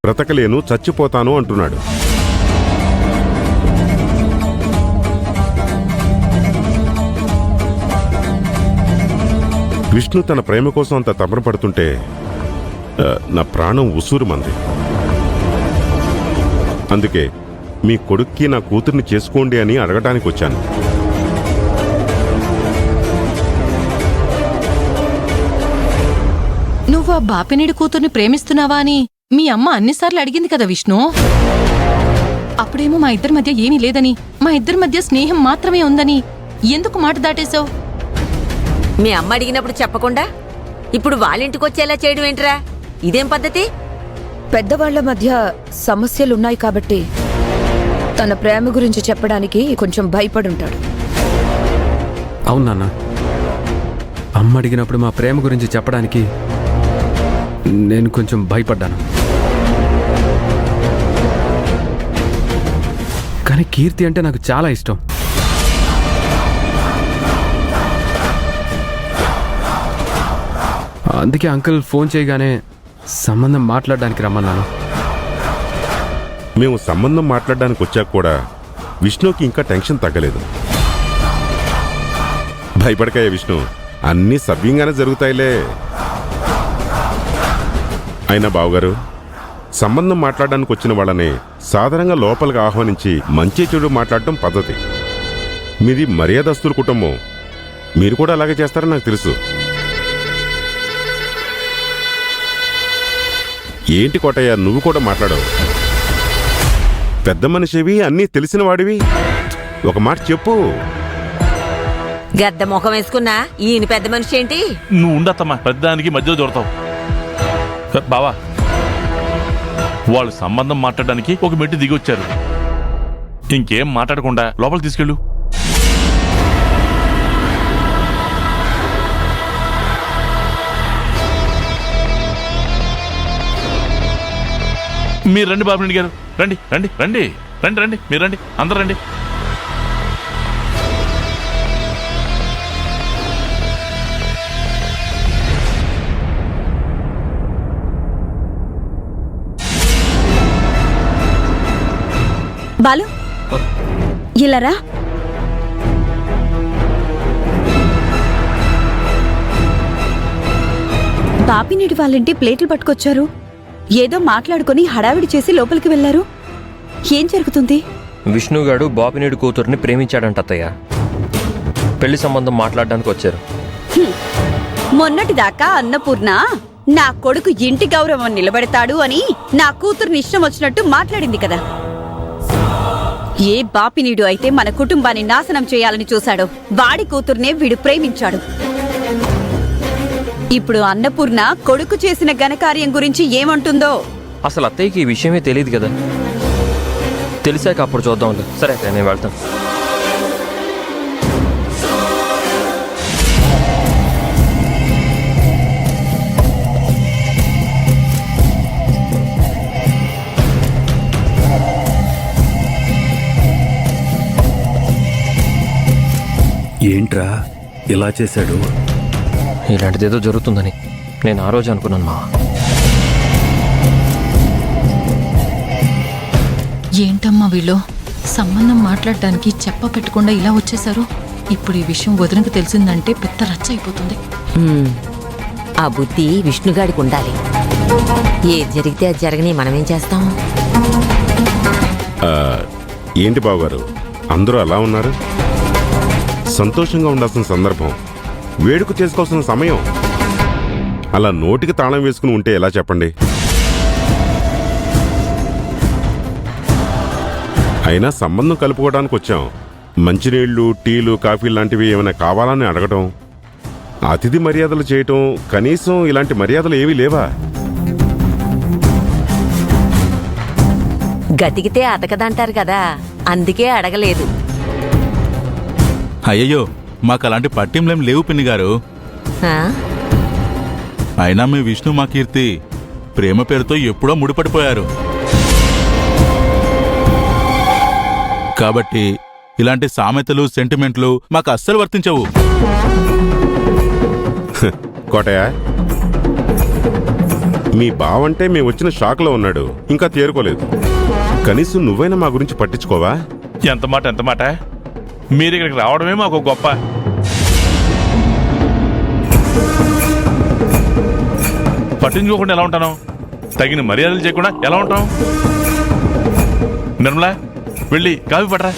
బ్రతకలేను, చచ్చిపోతాను అంటున్నాడు. విష్ణు తన ప్రేమ కోసం అంత తపన పడుతుంటే నా ప్రాణం ఉసూరుమంది. అందుకే మీ కొడుక్కి నా కూతుర్ని చేసుకోండి అని అడగటానికి వచ్చాను. నువ్వు ఆ బాపినీడి కూతుర్ని ప్రేమిస్తున్నావా అని మీ అమ్మ అన్నిసార్లు అడిగింది కదా విష్ణు. అప్పుడేమో మా ఇద్దరి మధ్య ఏమీ లేదని, మా ఇద్దరి మధ్య స్నేహం మాత్రమే ఉందని ఎందుకు మాట దాటేశావు? మీ అమ్మ అడిగినప్పుడు చెప్పకుండా ఇప్పుడు వాళ్ళింటికొచ్చేలా చేయడం ఏంట్రా? ఇదేం పద్ధతి? పెద్దవాళ్ల మధ్య సమస్యలున్నాయి కాబట్టి తన ప్రేమ గురించి చెప్పడానికి కొంచెం భయపడుంటాడు. అవును నాన్న, అమ్మ అడిగినప్పుడు మా ప్రేమ గురించి చెప్పడానికి నేను కొంచెం భయపడ్డాను. కానీ కీర్తి అంటే నాకు చాలా ఇష్టం. అందుకే అంకుల్ ఫోన్ చేయగానే సంబంధం మాట్లాడడానికి రమ్మన్నాను. మేము సంబంధం మాట్లాడడానికి వచ్చాక కూడా విష్ణుకి ఇంకా టెన్షన్ తగ్గలేదు. భయపడకాయ విష్ణు, అన్నీ సవ్యంగానే జరుగుతాయిలే. అయినా బావగారు, సంబంధం మాట్లాడడానికి వచ్చిన వాళ్ళని సాధారణంగా లోపలికి ఆహ్వానించి మంచి చెడు మాట్లాడటం పద్ధతి. మీది మర్యాదస్తుల కుటుంబం, మీరు కూడా అలాగే చేస్తారని నాకు తెలుసు. ఏంటి కోటయ్య, నువ్వు కూడా మాట్లాడవు? పెద్ద మనిషివి, అన్నీ తెలిసిన వాడివి, ఒక మాట చెప్పు. గద్ద ముఖం వేసుకున్నా ఈయన పెద్ద మనిషి ఏంటి? నువ్వు ఉండత్తమ్మా, పెద్దానికి మధ్యలో దొరతావు. బావా, వాళ్ళు సంబంధం మాట్లాడడానికి ఒక మెట్టు దిగొచ్చారు. ఇంకేం మాట్లాడకుండా లోపలికి తీసుకెళ్ళు. మీరు రండి బాబుని గారు, రండి రండి రండి రండి రండి, మీరు రండి, అందరు రండి. బాలు, ఇలారా. బాపినీడి వాళ్ళంటి ప్లేట్లు పట్టుకొచ్చారు. ఏదో మాట్లాడుకుని హడావిడి చేసి లోపలికి వెళ్లారు. ఏం జరుగుతుంది? విష్ణుగాడు బాపినీడి కూతుర్ని ప్రేమించాడంట అత్తయ్య. పెళ్లి సంబంధం మాట్లాడడానికి వచ్చారు. మొన్నటిదాకా అన్నపూర్ణ నా కొడుకు ఇంటి గౌరవం నిలబెడతాడు అని నా కూతుర్ని ఇష్టం వచ్చినట్టు మాట్లాడింది కదా. ఏ బాపినీడు అయితే మన కుటుంబాన్ని నాశనం చేయాలని చూశాడో వాడి కూతుర్నే వీడు ప్రేమించాడు. ఇప్పుడు అన్నపూర్ణ కొడుకు చేసిన ఘనకార్యం గురించి ఏమంటుందో? అసలు అత్తయ్యకి ఈ విషయమే తెలియదు కదా. తెలిసాక అప్పుడు చూద్దాం. సరే అత్తయ్య, నేను వెళ్తాను. ఏంట్రా ఇలా చేశాడు? ఇలాంటిదేదో జరుగుతుందని నేను ఆ రోజు అనుకున్నాను మా. ఏంటమ్మా వీళ్ళు సంబంధం మాట్లాడడానికి చెప్ప పెట్టకుండా ఇలా వచ్చేశారు? ఇప్పుడు ఈ విషయం వదినకు తెలిసిందంటే పెద్ద రచ్చ అయిపోతుంది. ఆ బుద్ధి విష్ణుగాడికి ఉండాలి. ఏది జరిగితే అది జరగని మనమేం చేస్తాం? ఏంటి బావగారు, అందరూ అలా ఉన్నారు? సంతోషంగా ఉండాల్సిన సందర్భం, వేడుక చేసుకోవాల్సిన సమయం. అలా నోటికి తాళం వేసుకుని ఉంటే ఎలా చెప్పండి? అయినా సంబంధం కలుపుకోవడానికి వచ్చాం. మంచినీళ్లు, టీలు, కాఫీలు లాంటివి ఏమైనా కావాలని అడగటం, అతిథి మర్యాదలు చేయటం, కనీసం ఇలాంటి మర్యాదలు ఏవీ లేవా? గతికితే అతకదంటారు కదా, అందుకే అడగలేదు. అయ్యయ్యో, మాకు అలాంటి పట్టింలేం లేవు పిన్ని గారు. అయినా మీ విష్ణు మా కీర్తి ప్రేమ పేరుతో ఎప్పుడో ముడిపడిపోయారు. కాబట్టి ఇలాంటి సామెతలు, సెంటిమెంట్లు మాకు అస్సలు వర్తించవు. కోటయ్య, మీ బావంటే మేము వచ్చిన షాక్లో ఉన్నాడు, ఇంకా తేరుకోలేదు. కనీసం నువ్వైనా మా గురించి పట్టించుకోవా? ఎంత మాట మీరు ఇక్కడికి రావడమే మాకు గొప్ప. పట్టించుకోకుండా ఎలా ఉంటాను? తగిన మర్యాదలు చేయకుండా ఎలా ఉంటాం? నిర్మలా, వెళ్ళి కాఫీ పట్టరా.